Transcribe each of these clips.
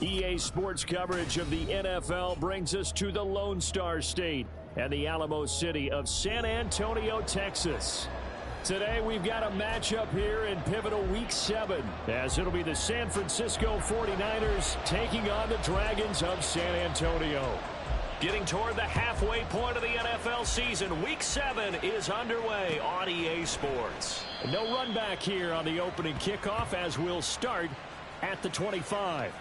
EA Sports coverage of the NFL brings us to the Lone Star State and the Alamo City of San Antonio, Texas. Today we've got a matchup here in pivotal Week 7 as it'll be the San Francisco 49ers taking on the Dragons of San Antonio. Getting toward the halfway point of the NFL season, Week 7 is underway on EA Sports. No run back here on the opening kickoff as we'll start at the 25.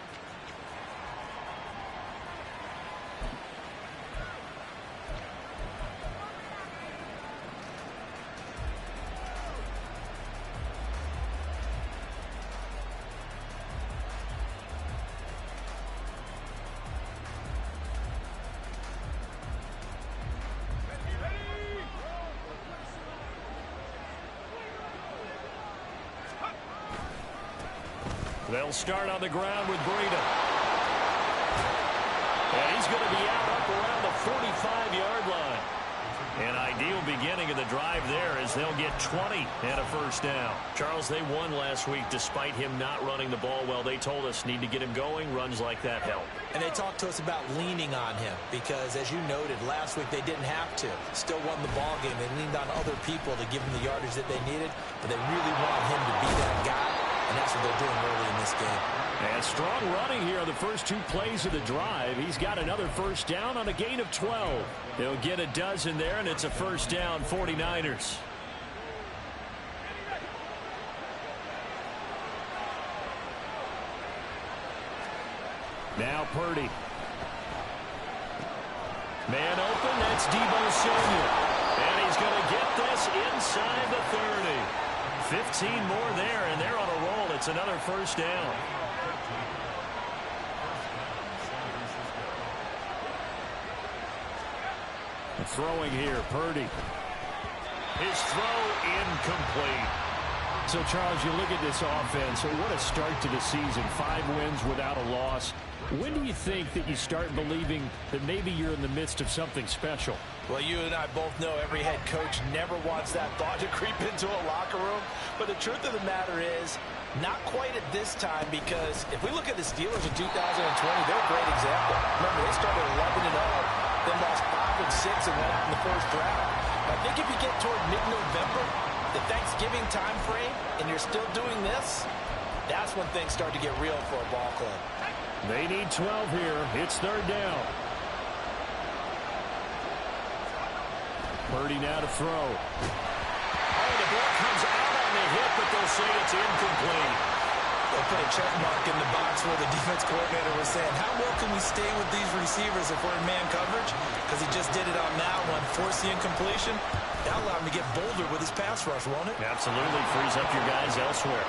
They'll start on the ground with Breida. And he's going to be out up around the 45-yard line. An ideal beginning of the drive there as they'll get 20 and a first down. Charles, they won last week despite him not running the ball well. They told us need to get him going. Runs like that help. And they talked to us about leaning on him because, as you noted, last week they didn't have to. Still won the ball game. They leaned on other people to give him the yardage that they needed, but they really want him to be that guy. And that's what they're doing early in this game. And strong running here on the first 2 plays of the drive. He's got another first down on a gain of 12. They'll get a dozen there, and it's a first down, 49ers. Now Purdy. Man open, that's Deebo Samuel. And he's going to get this inside the 30. 15 more there, and they're on a roll. It's another first down. Throwing here, Purdy. His throw incomplete. So, Charles, you look at this offense, so what a start to the season. 5 wins without a loss. When do you think that you start believing that maybe you're in the midst of something special? Well, you and I both know every head coach never wants that thought to creep into a locker room. But the truth of the matter is, not quite at this time, because if we look at the Steelers in 2020, they're a great example. Remember, they started 11-0. Then lost 5 and 6 and went out in the first round. I think if you get toward mid-November, the Thanksgiving time frame, and you're still doing this, that's when things start to get real for a ball club. They need 12 here. It's third down. Purdy now to throw. Oh, the ball comes out on the hit, but they'll say it's incomplete. They'll put a check mark in the box where the defense coordinator was saying, how well can we stay with these receivers if we're in man coverage? Because he just did it on that one, force the incompletion. That'll allow him to get bolder with his pass rush, won't it? Absolutely. Frees up your guys elsewhere.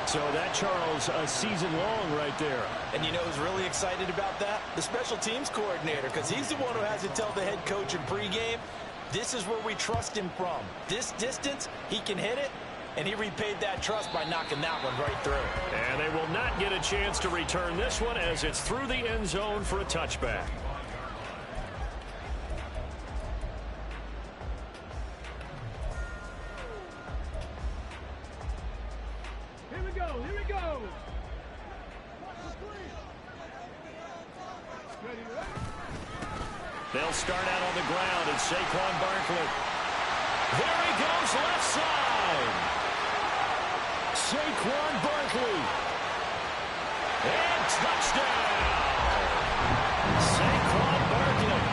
So that, Charles, a season long right there. And you know who's really excited about that? The special teams coordinator, because he's the one who has to tell the head coach in pregame, this is where we trust him from. This distance, he can hit it. And he repaid that trust by knocking that one right through. And they will not get a chance to return this one as it's through the end zone for a touchback. Here we go, here we go. They'll start out on the ground. It's Saquon Barkley. There he goes, left side. Saquon Barkley. And touchdown. Saquon Barkley.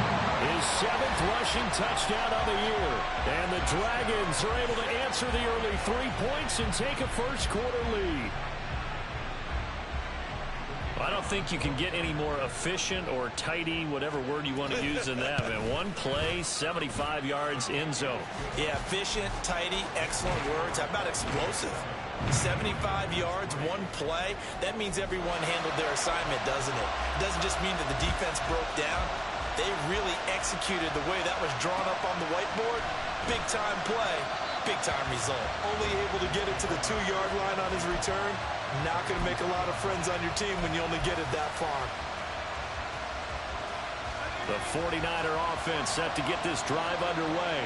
His 7th rushing touchdown of the year. And the Dragons are able to answer the early 3 points and take a first quarter lead. I don't think you can get any more efficient or tidy, whatever word you want to use in that. Man, one play, 75 yards in zone. Yeah, efficient, tidy, excellent words. How about explosive? 75 yards, one play. That means everyone handled their assignment, doesn't it? It doesn't just mean that the defense broke down. They really executed the way that was drawn up on the whiteboard. Big-time play, big-time result. Only able to get it to the 2-yard line on his return. Not going to make a lot of friends on your team when you only get it that far. The 49er offense set to get this drive underway.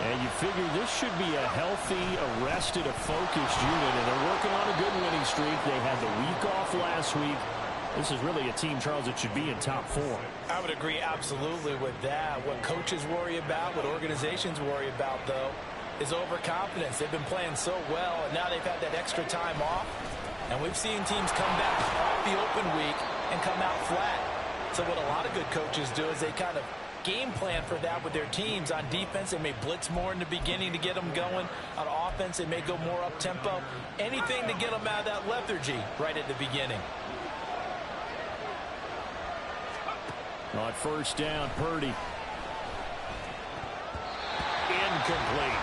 And you figure this should be a healthy, arrested, a focused unit. And they're working on a good winning streak. They had the week off last week. This is really a team, Charles, that should be in top 4. I would agree absolutely with that. What coaches worry about, what organizations worry about, though, is overconfidence. They've been playing so well, and now they've had that extra time off. And we've seen teams come back off the open week and come out flat. So what a lot of good coaches do is they kind of game plan for that with their teams. On defense, they may blitz more in the beginning to get them going. On offense, they may go more up-tempo. Anything to get them out of that lethargy right at the beginning. On first down, Purdy. Incomplete.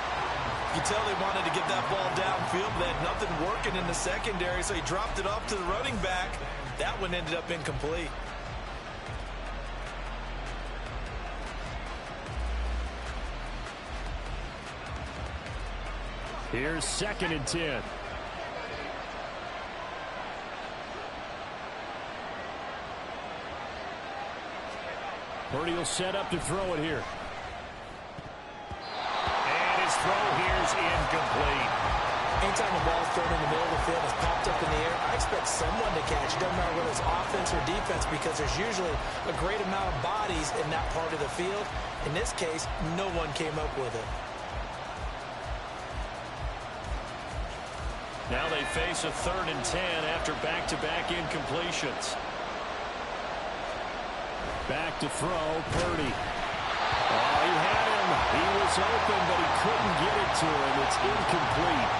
You can tell they wanted to get that ball downfield. They had nothing working in the secondary, so he dropped it off to the running back. That one ended up incomplete. Here's 2nd and 10. Purdy will set up to throw it here. And his throw here's incomplete. Anytime the ball's thrown in the middle of the field, it's popped up in the air, I expect someone to catch. It doesn't matter whether it's offense or defense, because there's usually a great amount of bodies in that part of the field. In this case, no one came up with it. Now they face a 3rd and 10 after back-to-back incompletions. Back to throw, Purdy. Oh, he had him. He was open, but he couldn't get it to him. It's incomplete.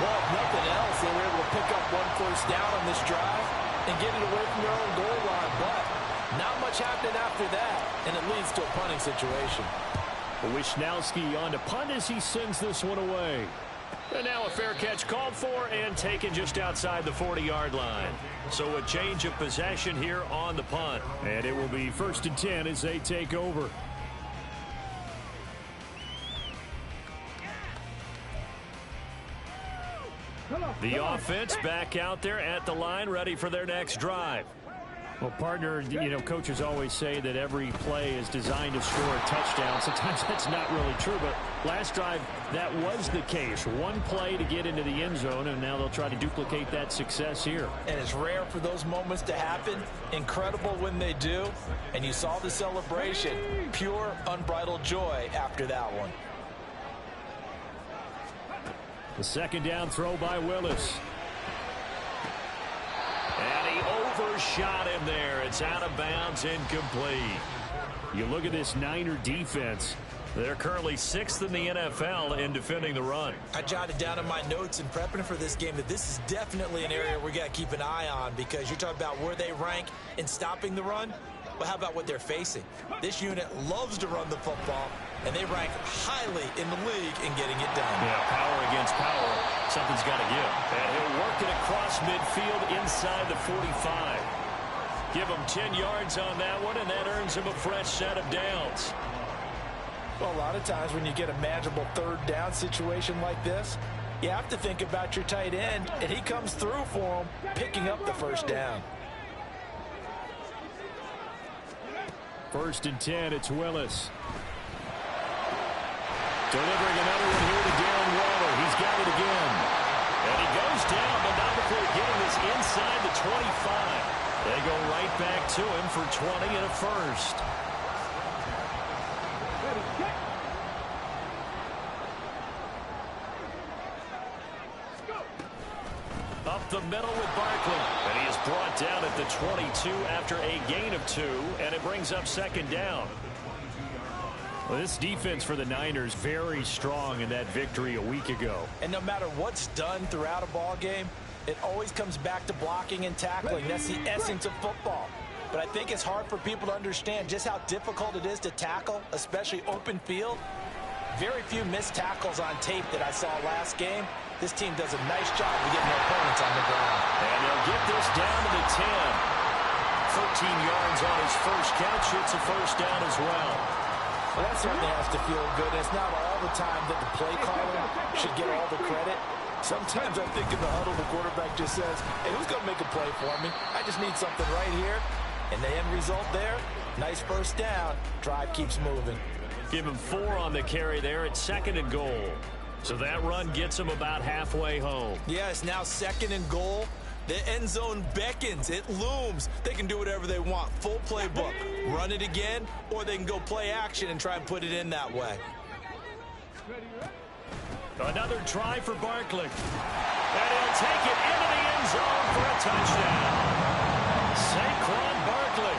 Well, if nothing else, they were able to pick up 1 first down on this drive and get it away from their own goal line. But not much happened after that, and it leads to a punting situation. Wishnowski on to punt as he sends this one away. And now a fair catch called for and taken just outside the 40-yard line. So a change of possession here on the punt. And it will be 1st and 10 as they take over. The offense back out there at the line, ready for their next drive. Well, partner, you know, coaches always say that every play is designed to score a touchdown. Sometimes that's not really true, but last drive, that was the case. One play to get into the end zone, and now they'll try to duplicate that success here. And it's rare for those moments to happen. Incredible when they do. And you saw the celebration. Pure, unbridled joy after that one. The 2nd down throw by Willis. And he overshot him there. It's out of bounds, incomplete. You look at this Niner defense. They're currently 6th in the NFL in defending the run. I jotted down in my notes in prepping for this game that this is definitely an area we got to keep an eye on, because you're talking about where they rank in stopping the run. But how about what they're facing? This unit loves to run the football, and they rank highly in the league in getting it done. Yeah, power against power. Something's got to give. And he'll work it across midfield inside the 45. Give him 10 yards on that one, and that earns him a fresh set of downs. Well, a lot of times when you get a manageable 3rd down situation like this, you have to think about your tight end, and he comes through for him, picking up the 1st down. 1st and 10, it's Willis. Delivering another one here to Darren Waller. He's got it again. And he goes down, but not before getting this inside the 25. They go right back to him for 20 and a first. Up the middle with Barkley. And he is brought down at the 22 after a gain of 2, and it brings up 2nd down. Well, this defense for the Niners very strong in that victory a week ago. And no matter what's done throughout a ball game, It always comes back to blocking and tackling. That's the essence of football. But I think it's hard for people to understand just how difficult it is to tackle, especially open field. Very few missed tackles on tape that I saw last game. This team does a nice job of getting their opponents on the ground. And they'll get this down to the 10. 13 yards on his first catch. It's a first down as well. Well, that certainly has to feel good. It's not all the time that the play caller should get all the credit. Sometimes I think in the huddle, the quarterback just says, hey, who's going to make a play for me? I just need something right here. And the end result there, nice first down. Drive keeps moving. Give him 4 on the carry there at 2nd and goal. So that run gets him about halfway home. Yeah, it's now 2nd and goal. The end zone beckons. It looms. They can do whatever they want. Full playbook. Run it again, or they can go play action and try and put it in that way. Another try for Barkley. And he'll take it into the end zone for a touchdown. Saquon Barkley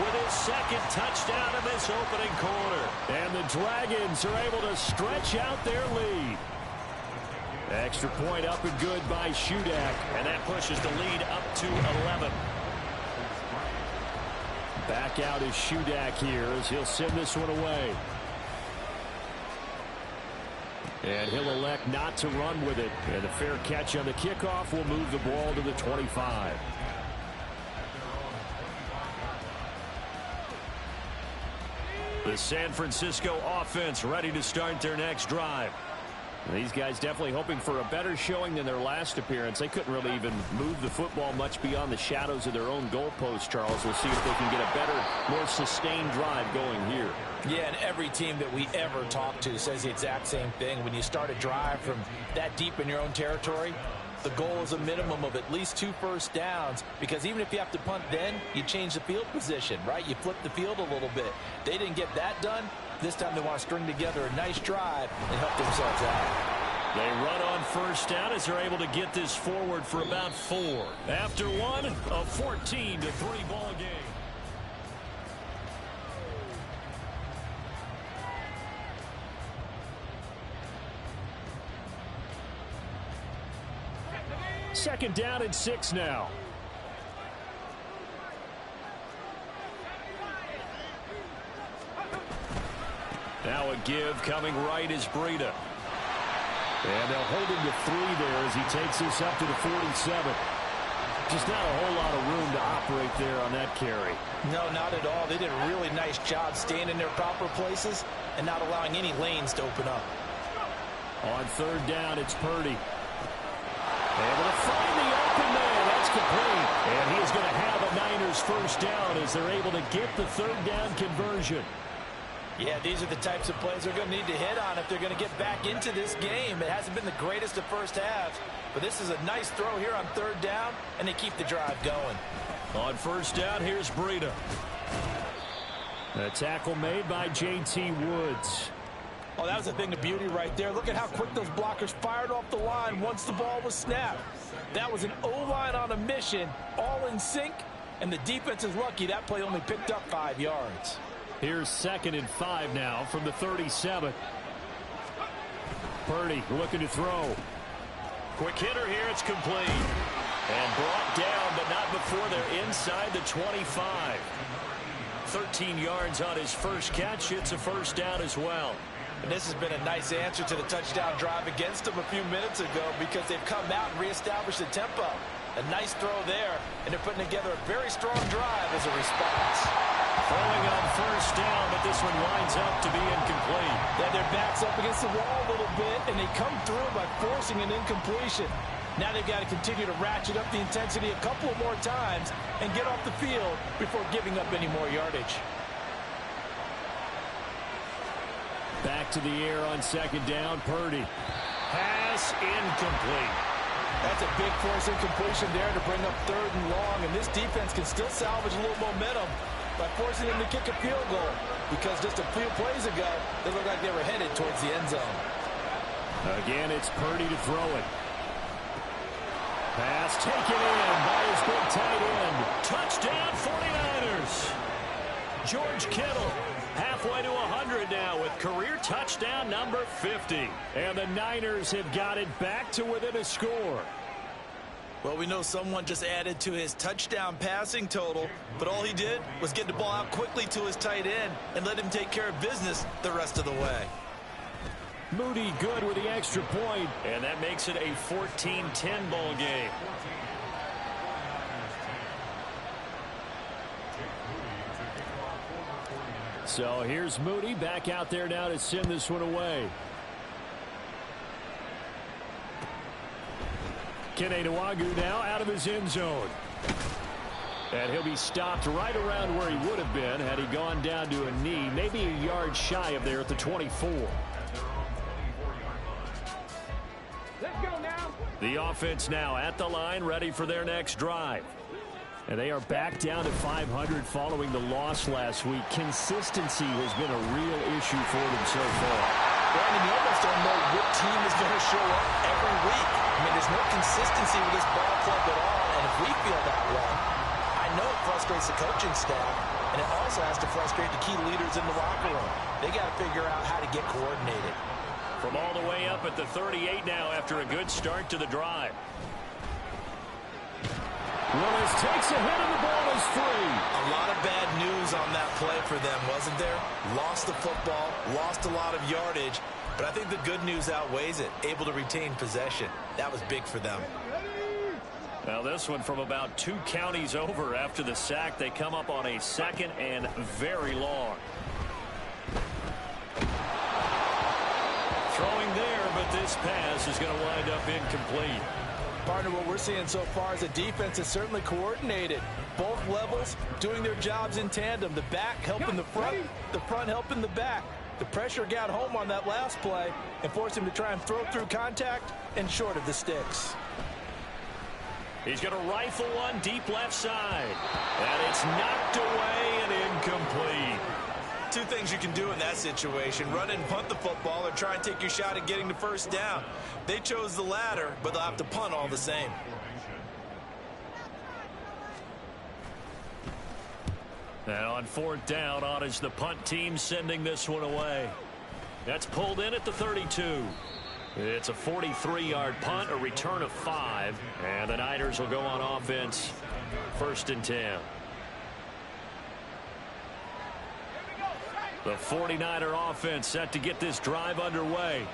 with his 2nd touchdown of this opening quarter. And the Dragons are able to stretch out their lead. Extra point up and good by Shudak. And that pushes the lead up to 11. Back out is Shudak here as he'll send this one away. And he'll elect not to run with it. And a fair catch on the kickoff will move the ball to the 25. The San Francisco offense ready to start their next drive. These guys definitely hoping for a better showing than their last appearance. They couldn't really even move the football much beyond the shadows of their own goalpost, Charles. We'll see if they can get a better, more sustained drive going here. Yeah, and every team that we ever talk to says the exact same thing. When you start a drive from that deep in your own territory, the goal is a minimum of at least 2 first downs, because even if you have to punt then, you change the field position, right? You flip the field a little bit. They didn't get that done. This time they want to string together a nice drive and help themselves out. They run on first down as they're able to get this forward for about 4. After one, a 14-3 ball game. Second down and 6 now. Now a give coming right is Breida. And they'll hold him to 3 there as he takes this up to the 47. Just not a whole lot of room to operate there on that carry. No, not at all. They did a really nice job staying in their proper places and not allowing any lanes to open up. On third down, it's Purdy. Able to find the open man. That's complete. And he is going to have a Niners first down as they're able to get the third down conversion. Yeah, these are the types of plays they're going to need to hit on if they're going to get back into this game. It hasn't been the greatest of first halves, but this is a nice throw here on third down, and they keep the drive going. On first down, here's Breida. A tackle made by J.T. Woods. Oh, that was a thing of beauty right there. Look at how quick those blockers fired off the line once the ball was snapped. That was an O-line on a mission, all in sync, and the defense is lucky that play only picked up 5 yards. Here's 2nd and 5 now from the 37. Purdy looking to throw. Quick hitter here, it's complete. And brought down, but not before they're inside the 25. 13 yards on his first catch. It's a first down as well. And this has been a nice answer to the touchdown drive against them a few minutes ago, because they've come out and reestablished the tempo. A nice throw there, and they're putting together a very strong drive as a response. Throwing on first down, but this one winds up to be incomplete. Yeah, their back's up against the wall a little bit, and they come through by forcing an incompletion. Now they've got to continue to ratchet up the intensity a couple more times and get off the field before giving up any more yardage. Back to the air on second down, Purdy. Pass incomplete. That's a big force incompletion there to bring up third and long, and this defense can still salvage a little momentum by forcing them to kick a field goal, because just a few plays ago, they looked like they were headed towards the end zone. Again, it's Purdy to throw it. Pass taken in by his big tight end. Touchdown 49ers. George Kittle halfway to 100 now with career touchdown number 50. And the Niners have got it back to within a score. Well, we know someone just added to his touchdown passing total, but all he did was get the ball out quickly to his tight end and let him take care of business the rest of the way. Moody good with the extra point, and that makes it a 14-10 ball game. So here's Moody back out there now to send this one away. Kene Nwangwu now out of his end zone. And he'll be stopped right around where he would have been had he gone down to a knee, maybe a yard shy of there at the 24. Let's go now. The offense now at the line, ready for their next drive. And they are back down to 500 following the loss last week. Consistency has been a real issue for them so far. Brandon, you almost don't know what team is going to show up every week. I mean, there's no consistency with this ball club at all, and if we feel that way, I know it frustrates the coaching staff, and it also has to frustrate the key leaders in the locker room. They got to figure out how to get coordinated. From all the way up at the 38 now after a good start to the drive. Willis takes a hit and the ball is free. A lot of bad news on that play for them, wasn't there? Lost the football, lost a lot of yardage, but I think the good news outweighs it. Able to retain possession. That was big for them. Now this one from about 2 counties over after the sack. They come up on a second and very long. Throwing there, but this pass is going to wind up incomplete. Partner, what we're seeing so far is the defense is certainly coordinated. Both levels doing their jobs in tandem. The back helping the front helping the back. The pressure got home on that last play and forced him to try and throw through contact and short of the sticks. He's going to rifle one deep left side. And it's knocked away and incomplete. 2 things you can do in that situation: run and punt the football, or try and take your shot at getting the first down. They chose the latter, but they'll have to punt all the same. Now on 4th down, on is the punt team sending this one away. That's pulled in at the 32. It's a 43-yard punt, a return of 5, and the Niners will go on offense. 1st and 10. The 49er offense set to get this drive underway.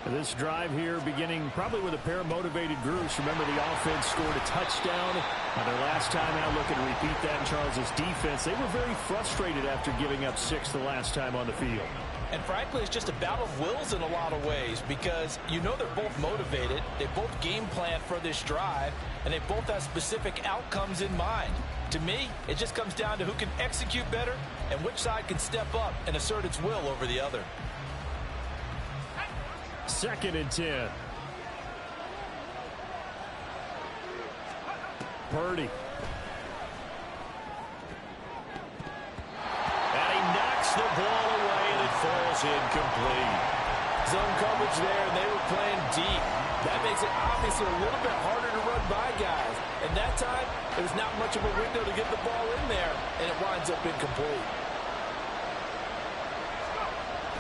This drive here beginning probably with a pair of motivated groups. Remember, the offense scored a touchdown on their last time out. Looking to repeat that in Charles' defense. They were very frustrated after giving up 6 the last time on the field. And frankly, it's just a battle of wills in a lot of ways, because you know they're both motivated. They both game plan for this drive, and they both have specific outcomes in mind. To me, it just comes down to who can execute better and which side can step up and assert its will over the other. 2nd and 10. Purdy. And he knocks the ball away, and it falls incomplete. Zone coverage there, and they were playing deep. That makes it obviously a little bit harder to run by guys. And that time, there's not much of a window to get the ball in there, and it winds up incomplete.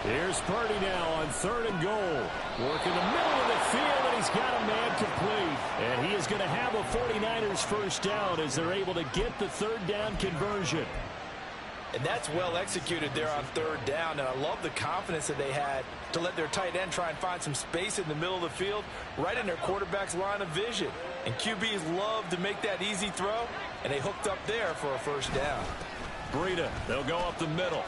Here's Purdy now on 3rd and goal. Working the middle of the field, and he's got a man complete. And he is going to have a 49ers first down as they're able to get the 3rd down conversion. And that's well executed there on 3rd down. And I love the confidence that they had to let their tight end try and find some space in the middle of the field, right in their quarterback's line of vision. And QBs love to make that easy throw, and they hooked up there for a first down. Breida, they'll go up the middle.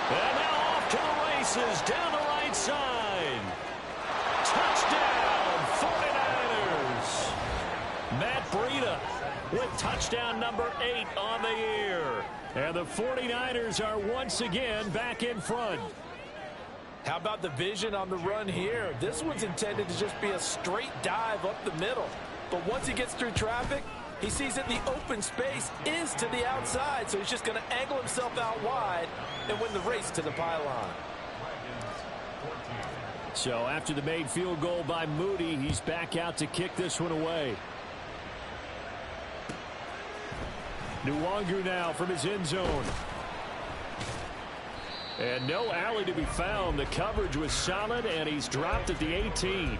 And now off to the races down the right side. Touchdown, 49ers. Matt Breida with touchdown number 8 on the year. And the 49ers are once again back in front. How about the vision on the run here? This one's intended to just be a straight dive up the middle. But once he gets through traffic, he sees that the open space is to the outside. So he's just going to angle himself out wide and win the race to the pylon. So after the made field goal by Moody, he's back out to kick this one away. Nwangwu now from his end zone. And no alley to be found. The coverage was solid, and he's dropped at the 18.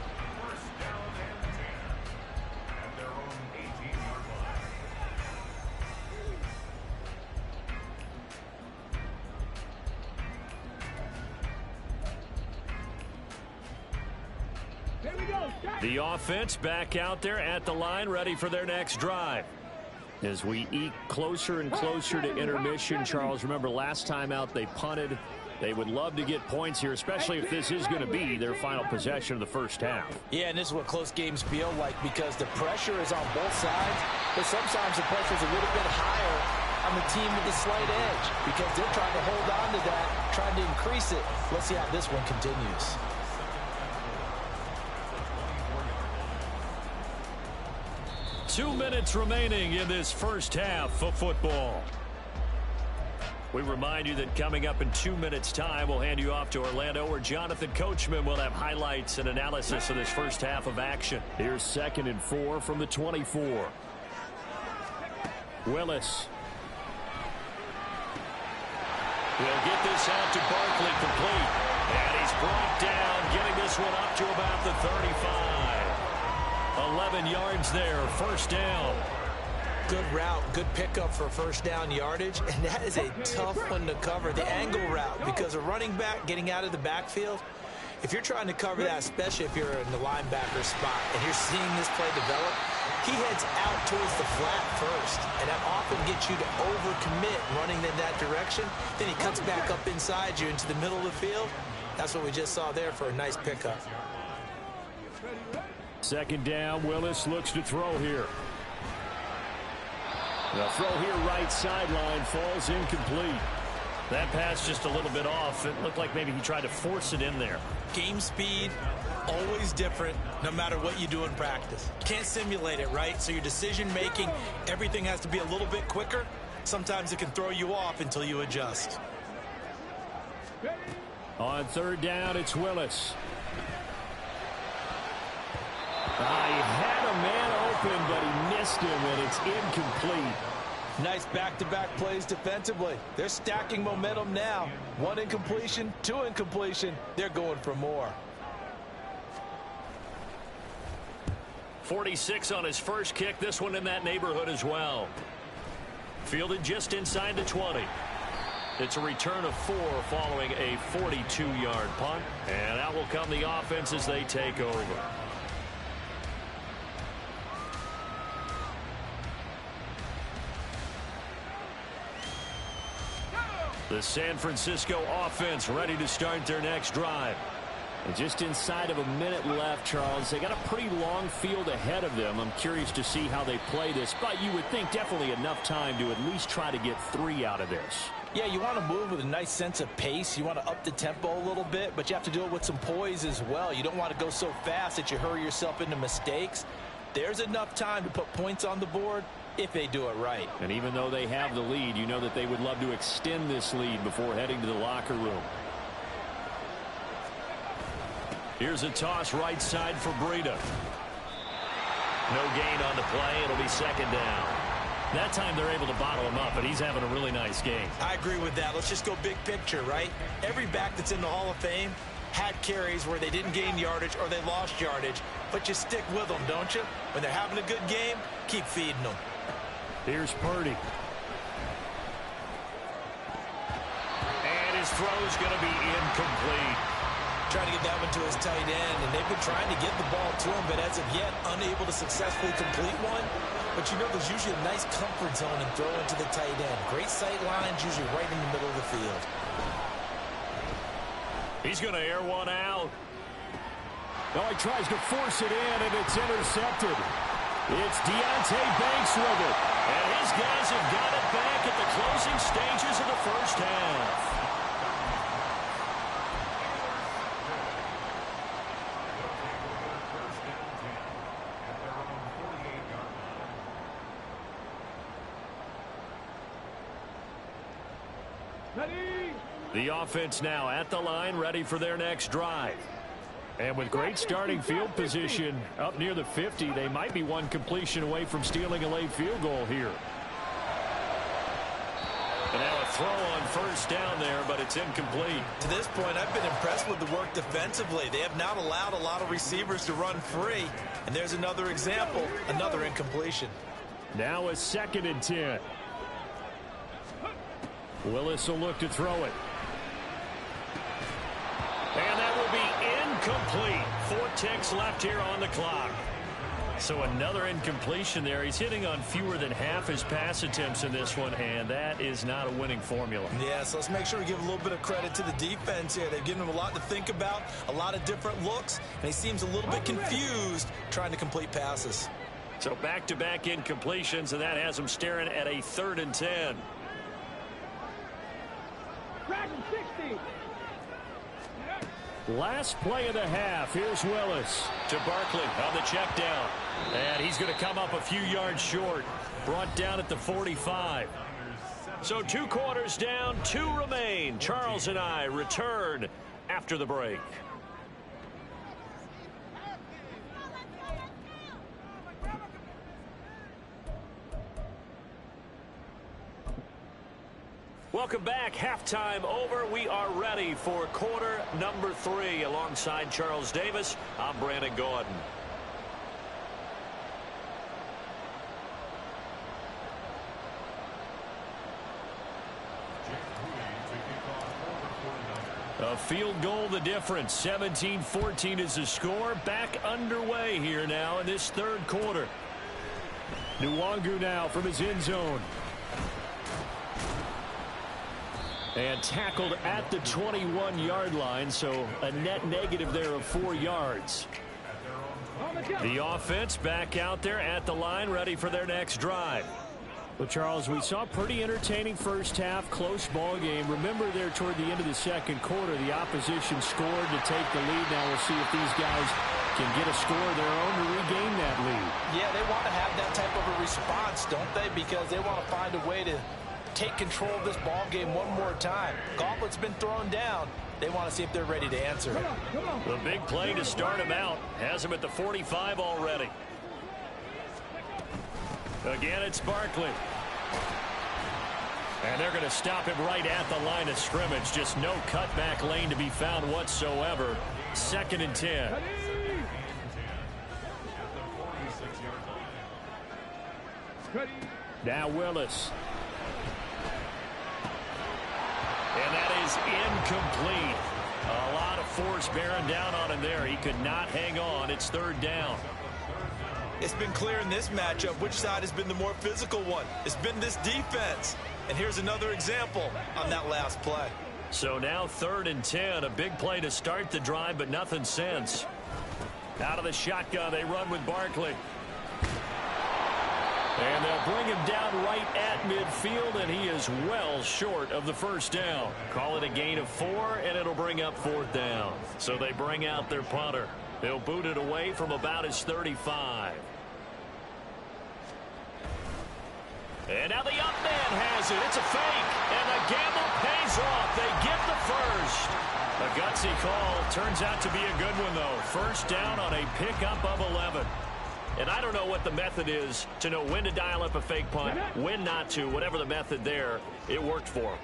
Here we go. The offense back out there at the line, ready for their next drive. As we eke closer and closer to intermission, Charles, remember last time out they punted. They would love to get points here, especially if this is going to be their final possession of the first half. Yeah, and this is what close games feel like because the pressure is on both sides, but sometimes the pressure is a little bit higher on the team with the slight edge because they're trying to hold on to that, trying to increase it. Let's see how this one continues. Two minutes remaining in this first half of football. We remind you that coming up in 2 minutes' time, we'll hand you off to Orlando, where Jonathan Coachman will have highlights and analysis of this first half of action. Here's 2nd and 4 from the 24. Willis will get this out to Barkley complete. And he's brought down, getting this one up to about the 35. 11 yards there, first down. Good route, good pickup for first down yardage, and that is a tough one to cover, the angle route, because a running back getting out of the backfield, if you're trying to cover that, especially if you're in the linebacker spot and you're seeing this play develop, he heads out towards the flat first, and that often gets you to overcommit running in that direction. Then he cuts back up inside you into the middle of the field. That's what we just saw there for a nice pickup. 2nd down, Willis looks to throw here. The throw here right sideline falls incomplete. That pass just a little bit off. It looked like maybe he tried to force it in there. Game speed, always different, no matter what you do in practice. Can't simulate it, right? So your decision making, everything has to be a little bit quicker. Sometimes it can throw you off until you adjust. On 3rd down, it's Willis. He had a man open, but he missed him, and it's incomplete. Nice back-to-back plays defensively. They're stacking momentum now. 1 incompletion, 2 incompletion. They're going for more. 46 on his first kick. This one in that neighborhood as well. Fielded just inside the 20. It's a return of 4 following a 42-yard punt. And out will come the offense as they take over. The San Francisco offense ready to start their next drive. And just inside of a minute left, Charles. They got a pretty long field ahead of them. I'm curious to see how they play this, but you would think definitely enough time to at least try to get 3 out of this. Yeah, you want to move with a nice sense of pace. You want to up the tempo a little bit, but you have to do it with some poise as well. You don't want to go so fast that you hurry yourself into mistakes. There's enough time to put points on the board if they do it right. And even though they have the lead, you know that they would love to extend this lead before heading to the locker room. Here's a toss right side for Breida. No gain on the play. It'll be 2nd down. That time they're able to bottle him up, but he's having a really nice game. I agree with that. Let's just go big picture, right? Every back that's in the Hall of Fame had carries where they didn't gain yardage or they lost yardage, but you stick with them, don't you? When they're having a good game, keep feeding them. Here's Purdy. And his throw's going to be incomplete. Trying to get that one to his tight end, and they've been trying to get the ball to him, but as of yet, unable to successfully complete one. But you know there's usually a nice comfort zone in throwing to the tight end. Great sight lines, usually right in the middle of the field. He's going to air one out. Oh, he tries to force it in, and it's intercepted. It's Deonte Banks with it. And his guys have got it back at the closing stages of the first half. The offense now at the line, ready for their next drive. And with great starting field position up near the 50, they might be one completion away from stealing a late field goal here. And now a throw on first down there, but it's incomplete. To this point, I've been impressed with the work defensively. They have not allowed a lot of receivers to run free. And there's another example, another incompletion. Now a 2nd and 10. Willis will look to throw it. And that will be Incomplete. 4 ticks left here on the clock. So another incompletion there. He's hitting on fewer than half his pass attempts in this one, and that is not a winning formula. Yeah, so let's make sure we give a little bit of credit to the defense here. They've given him a lot to think about, a lot of different looks, and he seems a little bit confused trying to complete passes. So back-to-back incompletions, and that has him staring at a 3rd and 10. Dragon 60. Last play of the half. Here's Willis to Barkley on the check down. And he's going to come up a few yards short. Brought down at the 45. So 2 quarters down, 2 remain. Charles and I return after the break. Welcome back. Halftime over. We are ready for quarter number 3. Alongside Charles Davis, I'm Brandon Gaudin. A field goal the difference. 17-14 is the score. Back underway here now in this 3rd quarter. Nwangu now from his end zone. And tackled at the 21-yard line, so a net negative there of 4 yards. The offense back out there at the line, ready for their next drive. Well, Charles, we saw a pretty entertaining first half, close ball game. Remember there toward the end of the 2nd quarter, the opposition scored to take the lead. Now we'll see if these guys can get a score of their own to regain that lead. Yeah, they want to have that type of a response, don't they? Because they want to find a way to take control of this ball game one more time. Gauntlet's been thrown down. They want to see if they're ready to answer it. The big play to start him out has him at the 45 already. Again, it's Barkley. And they're going to stop him right at the line of scrimmage. Just no cutback lane to be found whatsoever. 2nd and 10. Now Willis. And that is incomplete. A lot of force bearing down on him there. He could not hang on. It's 3rd down. It's been clear in this matchup which side has been the more physical one. It's been this defense. And here's another example on that last play. So now 3rd and 10. A big play to start the drive, but nothing since. Out of the shotgun, they run with Barkley. And they'll bring him down right at midfield, and he is well short of the 1st down. Call it a gain of 4, and it'll bring up 4th down. So they bring out their punter. They'll boot it away from about his 35. And now the up man has it. It's a fake, and the gamble pays off. They get the first. A gutsy call. Turns out to be a good one, though. 1st down on a pickup of 11. And I don't know what the method is to know when to dial up a fake punt, when not to. Whatever the method there, it worked for him.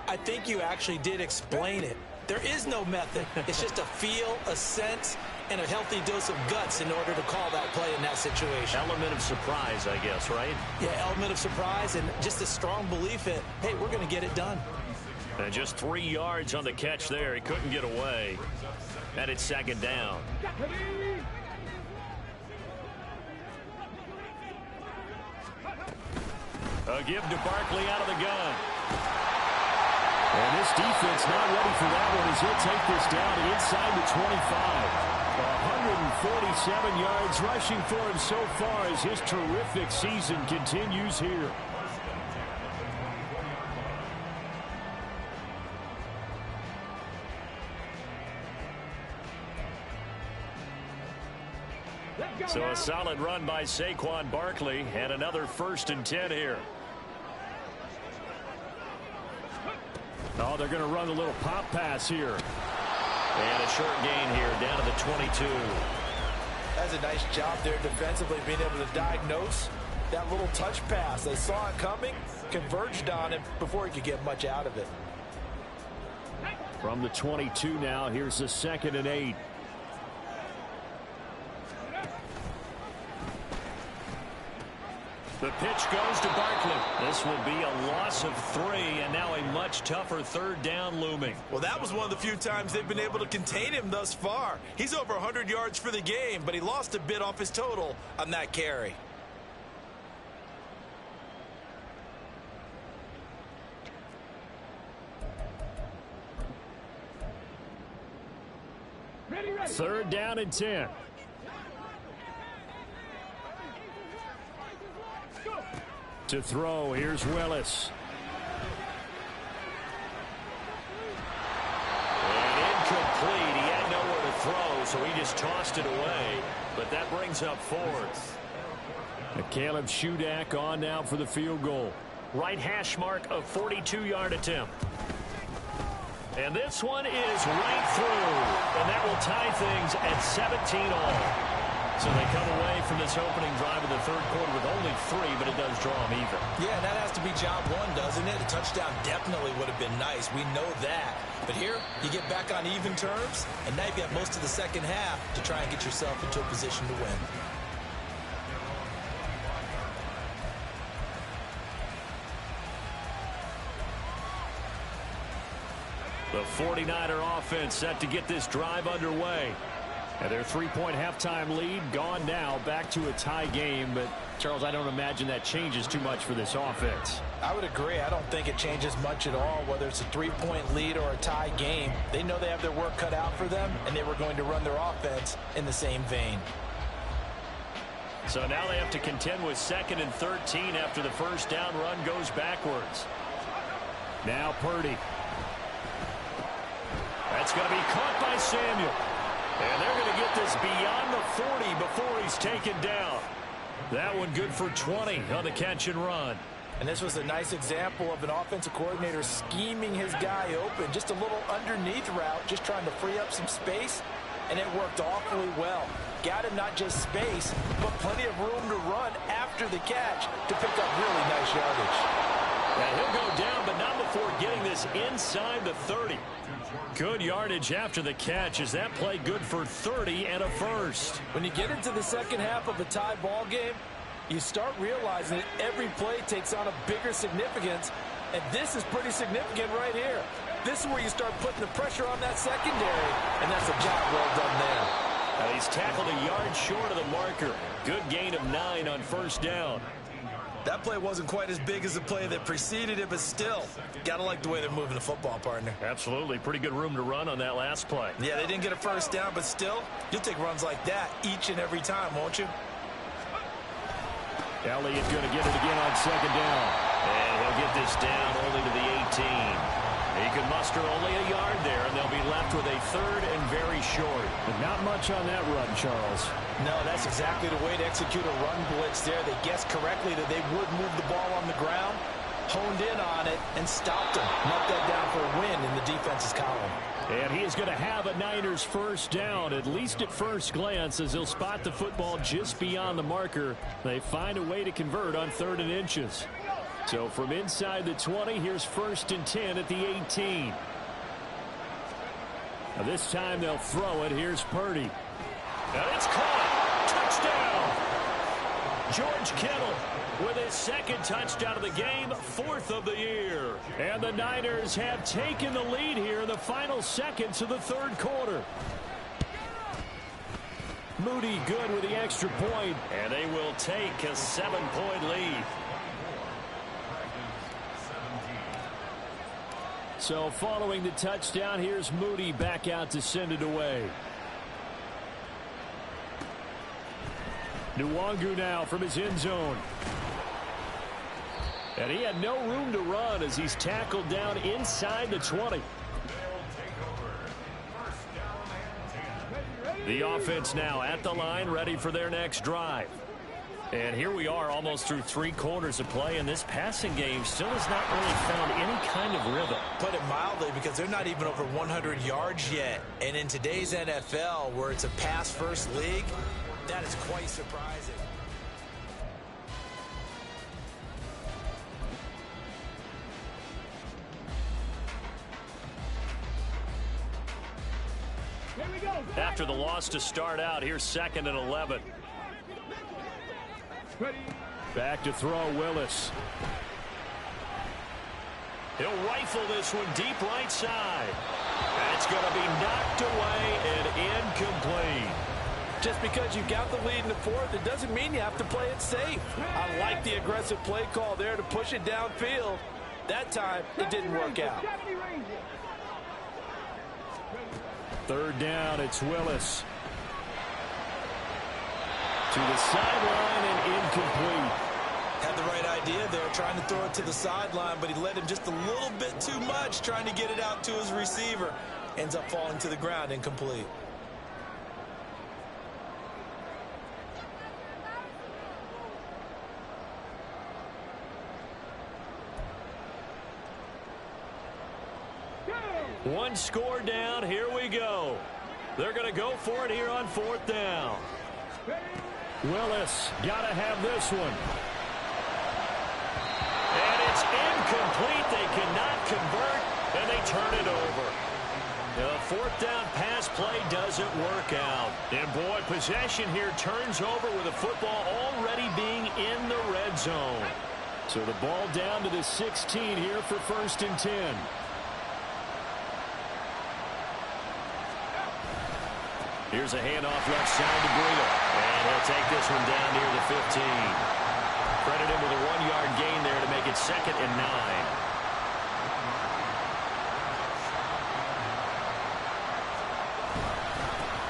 I think you actually did explain it. There is no method. It's just a feel, a sense, and a healthy dose of guts in order to call that play in that situation. Element of surprise, I guess, right? Yeah, element of surprise and just a strong belief that, hey, we're going to get it done. And just 3 yards on the catch there. He couldn't get away. And it's 2nd down. A give to Barkley out of the gun. And this defense not ready for that one as he'll take this down inside the 25. 147 yards rushing for him so far as his terrific season continues here. So a solid run by Saquon Barkley and another 1st and 10 here. Oh, they're going to run a little pop pass here. And a short gain here down to the 22. That's a nice job there defensively, being able to diagnose that little touch pass. They saw it coming, converged on it before he could get much out of it. From the 22 now, here's the 2nd and 8. The pitch goes to Barkley. This will be a loss of 3, and now a much tougher third down looming. Well, that was one of the few times they've been able to contain him thus far. He's over 100 yards for the game, but he lost a bit off his total on that carry. Ready, ready. Third down and 10. To throw, here's Willis. And incomplete. He had nowhere to throw, so he just tossed it away. But that brings up 4th. Caleb Shudak on now for the field goal. Right hash mark of 42-yard attempt. And this one is right through. And that will tie things at 17 all. So they come away from this opening drive in the third quarter with only 3, but it does draw them even. Yeah, that has to be job 1, doesn't it? A touchdown definitely would have been nice. We know that. But here, you get back on even terms, and now you've got most of the second half to try and get yourself into a position to win. The 49er offense set to get this drive underway. And their 3-point halftime lead gone now, back to a tie game. But, Charles, I don't imagine that changes too much for this offense. I would agree. I don't think it changes much at all, whether it's a 3-point lead or a tie game. They know they have their work cut out for them, and they were going to run their offense in the same vein. So now they have to contend with 2nd and 13 after the first down run goes backwards. Now Purdy. That's going to be caught by Samuel. And they're going to get this beyond the 40 before he's taken down. That one good for 20 on the catch and run. And this was a nice example of an offensive coordinator scheming his guy open. Just a little underneath route, just trying to free up some space. And it worked awfully well. Got him not just space, but plenty of room to run after the catch to pick up really nice yardage. And he'll go down, but not before getting this inside the 30. Good yardage after the catch as that play good for 30 and a first. When you get into the second half of a tie ball game, you start realizing that every play takes on a bigger significance, and this is pretty significant right here. This is where you start putting the pressure on that secondary, and that's a job well done there. Now he's tackled a yard short of the marker. Good gain of 9 on first down. That play wasn't quite as big as the play that preceded it, but still, got to like the way they're moving the football, partner. Absolutely. Pretty good room to run on that last play. Yeah, they didn't get a first down, but still, you'll take runs like that each and every time, won't you? Elliott going to get it again on second down. And he'll get this down only to the 18. He can muster only a yard there, and they'll be left with a third and very short. But not much on that run, Charles. No, that's exactly the way to execute a run blitz there. They guessed correctly that they would move the ball on the ground, honed in on it, and stopped him. Knocked that down for a win in the defense's column. And he is going to have a Niners first down, at least at first glance, as he'll spot the football just beyond the marker. They find a way to convert on 3rd and inches. So from inside the 20, here's 1st and 10 at the 18. Now this time they'll throw it. Here's Purdy. And it's caught. Touchdown. George Kittle with his 2nd touchdown of the game, 4th of the year. And the Niners have taken the lead here in the final seconds of the 3rd quarter. Moody good with the extra point, and they will take a 7-point lead. So following the touchdown, here's Moody back out to send it away. Nwangu now from his end zone. And he had no room to run as he's tackled down inside the 20. The offense now at the line, ready for their next drive. And here we are almost through 3 quarters of play, and this passing game still has not really found any kind of rhythm. Put it mildly, because they're not even over 100 yards yet. And in today's NFL, where it's a pass-first league, that is quite surprising. Here we go. After the loss to start out, here's 2nd and 11. Ready. Back to throw, Willis. He'll rifle this one deep right side. That's going to be knocked away and incomplete. Just because you got the lead in the fourth, it doesn't mean you have to play it safe. I like the aggressive play call there to push it downfield. That time, it didn't work out. Third down, it's Willis. To the sideline and incomplete. Had the right idea there, trying to throw it to the sideline, but he led him just a little bit too much, trying to get it out to his receiver. Ends up falling to the ground, incomplete. One score down. Here we go. They're going to go for it here on fourth down. Willis got to have this one. And it's incomplete. They cannot convert, and they turn it over. The fourth down pass play doesn't work out. And, boy, possession here turns over with the football already being in the red zone. So the ball down to the 16 here for 1st and 10. Here's a handoff left side to Breida. And he'll take this one down near the 15. Credit him with a 1-yard gain there to make it 2nd and 9.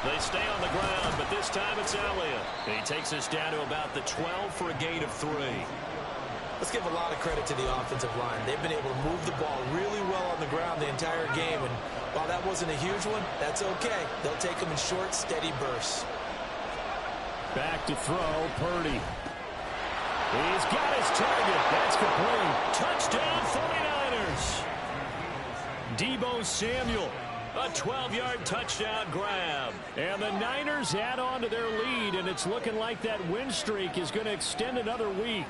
They stay on the ground, but this time it's Elliott. He takes us down to about the 12 for a gain of 3. Let's give a lot of credit to the offensive line. They've been able to move the ball really well on the ground the entire game. And while that wasn't a huge one, that's okay. They'll take them in short, steady bursts. Back to throw, Purdy. He's got his target. That's complete. Touchdown, 49ers. Deebo Samuel. A 12-yard touchdown grab. And the Niners add on to their lead, and it's looking like that win streak is going to extend another week.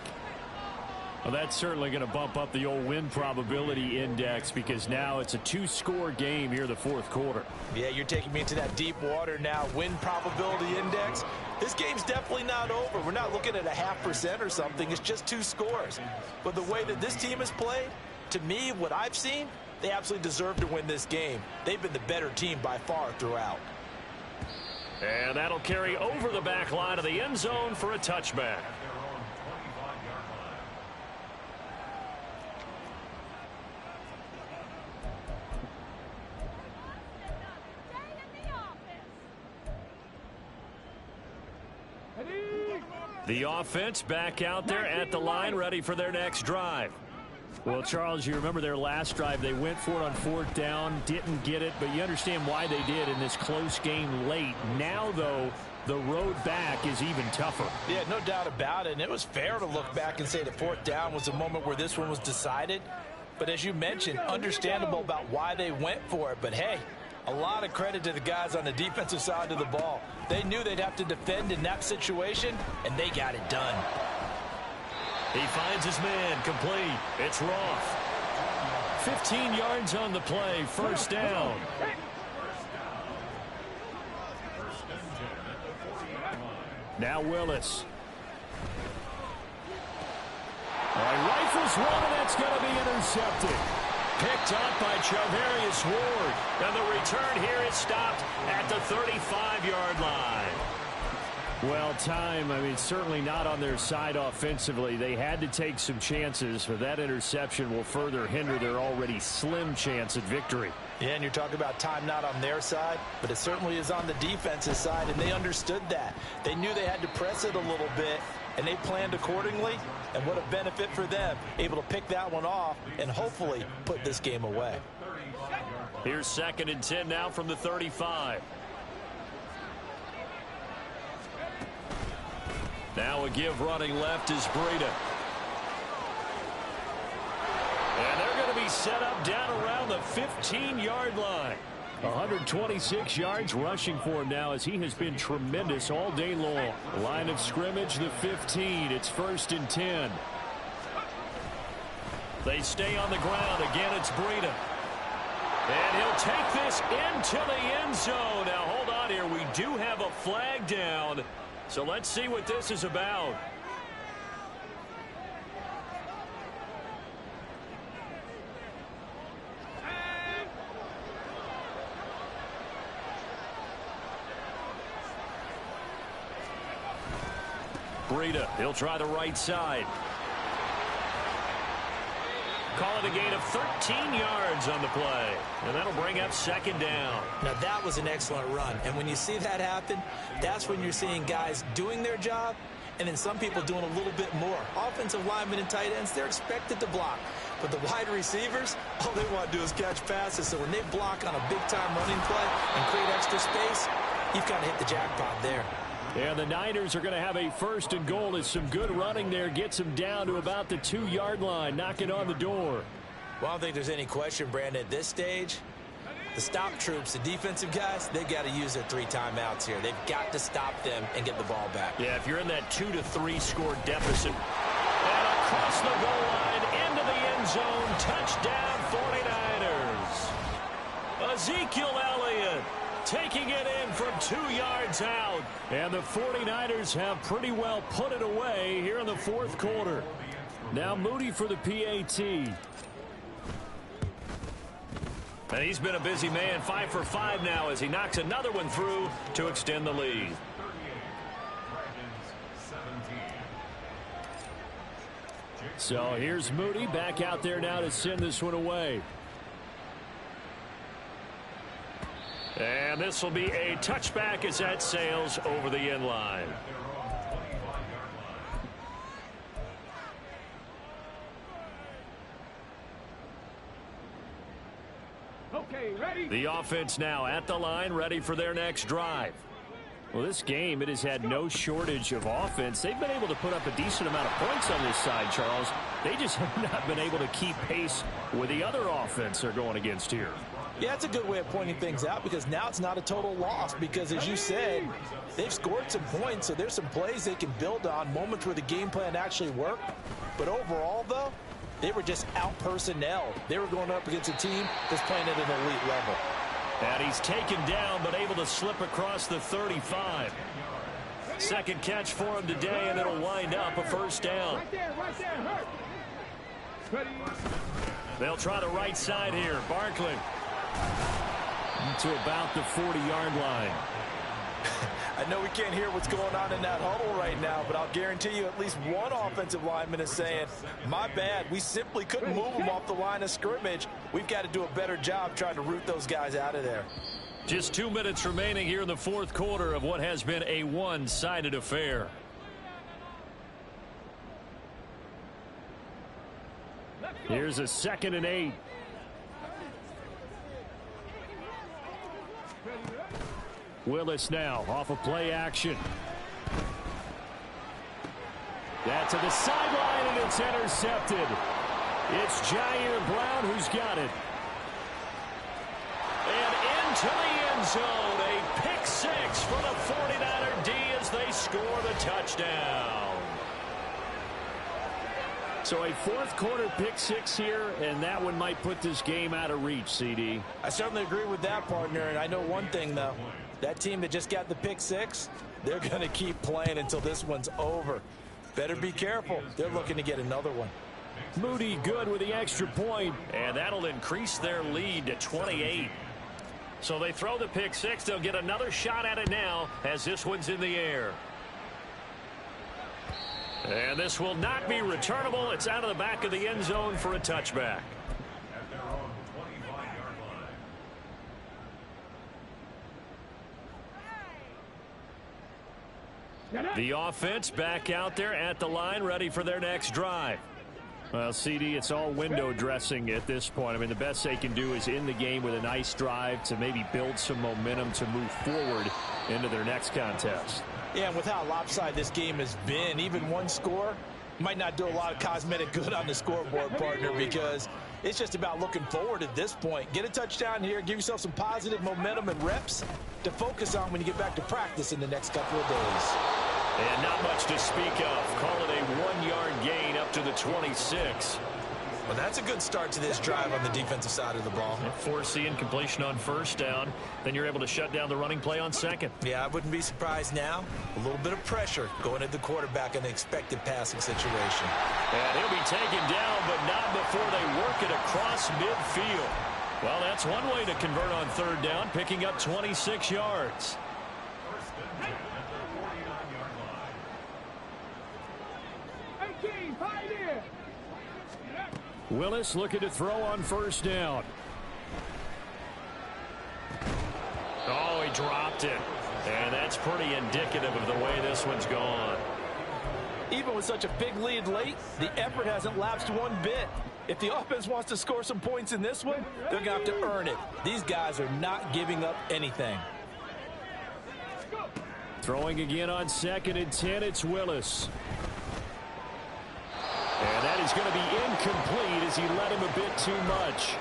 Well, that's certainly going to bump up the old win probability index because now it's a 2-score game here the fourth quarter. Yeah, you're taking me into that deep water now. Win probability index. This game's definitely not over. We're not looking at a 0.5% or something. It's just 2 scores. But the way that this team has played, to me, what I've seen, they absolutely deserve to win this game. They've been the better team by far throughout. And that'll carry over the back line of the end zone for a touchback. The offense back out there at the line, ready for their next drive. Well, Charles, you remember their last drive. They went for it on 4th down, didn't get it, but you understand why they did in this close game late. Now, though, the road back is even tougher. Yeah, no doubt about it. And it was fair to look back and say the 4th down was the moment where this one was decided. But as you mentioned, understandable about why they went for it. But, hey, a lot of credit to the guys on the defensive side of the ball. They knew they'd have to defend in that situation, and they got it done. He finds his man, complete. It's Roth. 15 yards on the play, 1st down. Now Willis. Rifles one, and that's going to be intercepted. Picked up by Charvarius Ward. And the return here is stopped at the 35-yard line. Well, time, certainly not on their side offensively. They had to take some chances, but that interception will further hinder their already slim chance at victory. Yeah, and you're talking about time not on their side, but it certainly is on the defensive side, and they understood that. They knew they had to press it a little bit, and they planned accordingly, and what a benefit for them, able to pick that one off and hopefully put this game away. Here's 2nd and 10 now from the 35. Now a give running left is Breida. And they're going to be set up down around the 15-yard line. 126 yards rushing for him now as he has been tremendous all day long. Line of scrimmage, the 15. It's 1st and 10. They stay on the ground. Again, it's Breida. And he'll take this into the end zone. Now, hold on here. We do have a flag down. So let's see what this is about. Breida, he'll try the right side. Call it a gain of 13 yards on the play. And that'll bring up second down. Now, that was an excellent run. And when you see that happen, that's when you're seeing guys doing their job and then some people doing a little bit more. Offensive linemen and tight ends, they're expected to block. But the wide receivers, all they want to do is catch passes. So when they block on a big-time running play and create extra space, you've kind of hit the jackpot there. And the Niners are going to have a first and goal as some good running there gets them down to about the 2-yard line, knocking on the door. Well, I don't think there's any question, Brandon, at this stage. The stop troops, the defensive guys, they've got to use their 3 timeouts here. They've got to stop them and get the ball back. Yeah, if you're in that 2-3 score deficit. And across the goal line, into the end zone, touchdown 49ers. Ezekiel Elliott taking it in from 2 yards out. And the 49ers have pretty well put it away here in the fourth quarter. Now Moody for the PAT. And he's been a busy man, 5 for 5 now as he knocks another one through to extend the lead. So here's Moody back out there now to send this one away. And this will be a touchback as that sails over the end line. Okay, ready? The offense now at the line, ready for their next drive. Well, this game, it has had no shortage of offense. They've been able to put up a decent amount of points on this side, Charles. They just have not been able to keep pace with the other offense they're going against here. Yeah, it's a good way of pointing things out because now it's not a total loss because, as you said, they've scored some points, so there's some plays they can build on, moments where the game plan actually worked. But overall, though, they were just out-personnel. They were going up against a team that's playing at an elite level. And he's taken down but able to slip across the 35. Second catch for him today, and it'll wind up a first down. Right there, hurt. Ready? They'll try the right side here. Barkley to about the 40-yard line. I know we can't hear what's going on in that huddle right now, but I'll guarantee you at least one offensive lineman is saying, my bad, we simply couldn't move them off the line of scrimmage. We've got to do a better job trying to root those guys out of there. Just 2 minutes remaining here in the fourth quarter of what has been a one-sided affair. Here's a 2nd and 8. Willis now off of play action. That's to the sideline, and it's intercepted. It's Jair Brown who's got it. And into the end zone, a pick 6 for the 49er D as they score the touchdown. So a fourth quarter pick 6 here, and that one might put this game out of reach, CD. I certainly agree with that, partner, and I know one thing, though. That team that just got the pick 6, they're going to keep playing until this one's over. Better be careful. They're looking to get another one. Moody good with the extra point, and that'll increase their lead to 28. So they throw the pick 6. They'll get another shot at it now as this one's in the air. And this will not be returnable. It's out of the back of the end zone for a touchback. The offense back out there at the line, ready for their next drive. Well, CD, it's all window dressing at this point. I mean, the best they can do is in the game with a nice drive to maybe build some momentum to move forward into their next contest. Yeah, and with how lopsided this game has been, even one score might not do a lot of cosmetic good on the scoreboard, partner, because it's just about looking forward at this point. Get a touchdown here, give yourself some positive momentum and reps to focus on when you get back to practice in the next couple of days. And not much to speak of. Call it a 1-yard gain up to the 26. Well, that's a good start to this drive on the defensive side of the ball. Force the incompletion on first down. Then you're able to shut down the running play on second. Yeah, I wouldn't be surprised now. A little bit of pressure going at the quarterback in the expected passing situation. And he'll be taken down, but not before they work it across midfield. Well, that's one way to convert on third down, picking up 26 yards. Willis looking to throw on first down. Oh, he dropped it. And that's pretty indicative of the way this one's gone. Even with such a big lead late, the effort hasn't lapsed one bit. If the offense wants to score some points in this one, they're going to have to earn it. These guys are not giving up anything. Throwing again on 2nd and 10, it's Willis. And that is going to be incomplete as he led him a bit too much.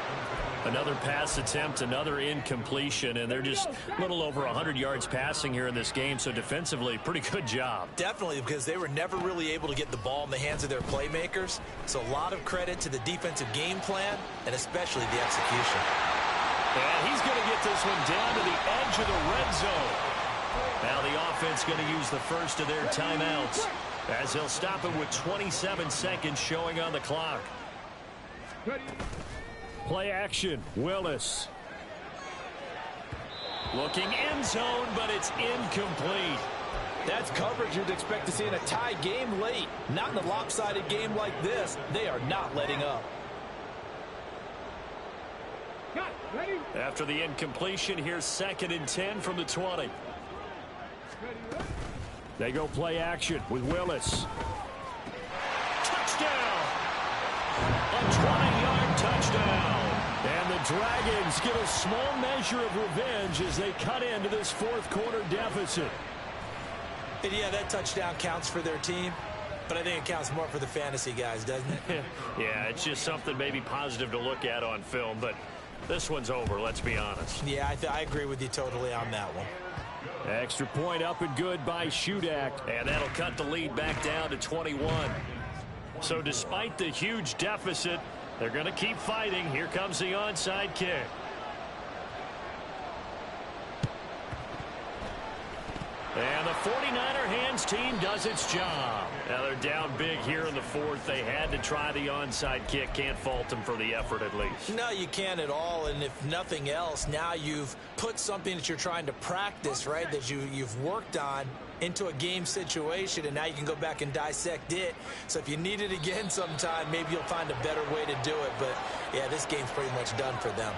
Another pass attempt, another incompletion, and they're just a little over 100 yards passing here in this game, so defensively, pretty good job. Definitely, because they were never really able to get the ball in the hands of their playmakers. So a lot of credit to the defensive game plan, and especially the execution. And he's going to get this one down to the edge of the red zone. Now the offense going to use the first of their timeouts, as they'll stop it with 27 seconds showing on the clock. Play action, Willis. Looking end zone, but it's incomplete. That's coverage you'd expect to see in a tie game late. Not in a lopsided game like this. They are not letting up. After the incompletion, here's 2nd and 10 from the 20. They go play action with Willis. Touchdown! A 20-yard touchdown. And the Dragons get a small measure of revenge as they cut into this fourth quarter deficit. And yeah, that touchdown counts for their team, but I think it counts more for the fantasy guys, doesn't it? Yeah, it's just something maybe positive to look at on film, but this one's over, let's be honest. Yeah, I agree with you totally on that one. Extra point up and good by Shudak. And that'll cut the lead back down to 21. So despite the huge deficit, they're going to keep fighting. Here comes the onside kick. And the 49er hands team does its job. Now they're down big here in the fourth. They had to try the onside kick. Can't fault them for the effort at least. No, you can't at all. And if nothing else, now you've put something that you're trying to practice, right, that you've worked on into a game situation, and now you can go back and dissect it. So if you need it again sometime, maybe you'll find a better way to do it. But, yeah, this game's pretty much done for them.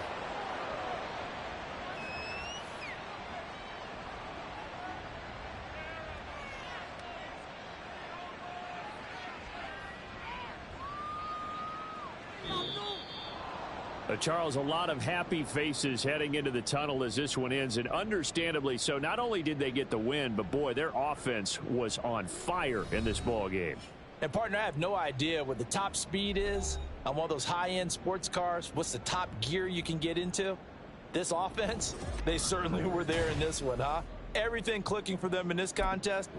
Charles, a lot of happy faces heading into the tunnel as this one ends, and understandably so. Not only did they get the win, but boy, their offense was on fire in this ball game. And partner, I have no idea what the top speed is on one of those high-end sports cars. What's the top gear you can get into? This offense, they certainly were there in this one, huh? Everything clicking for them in this contest.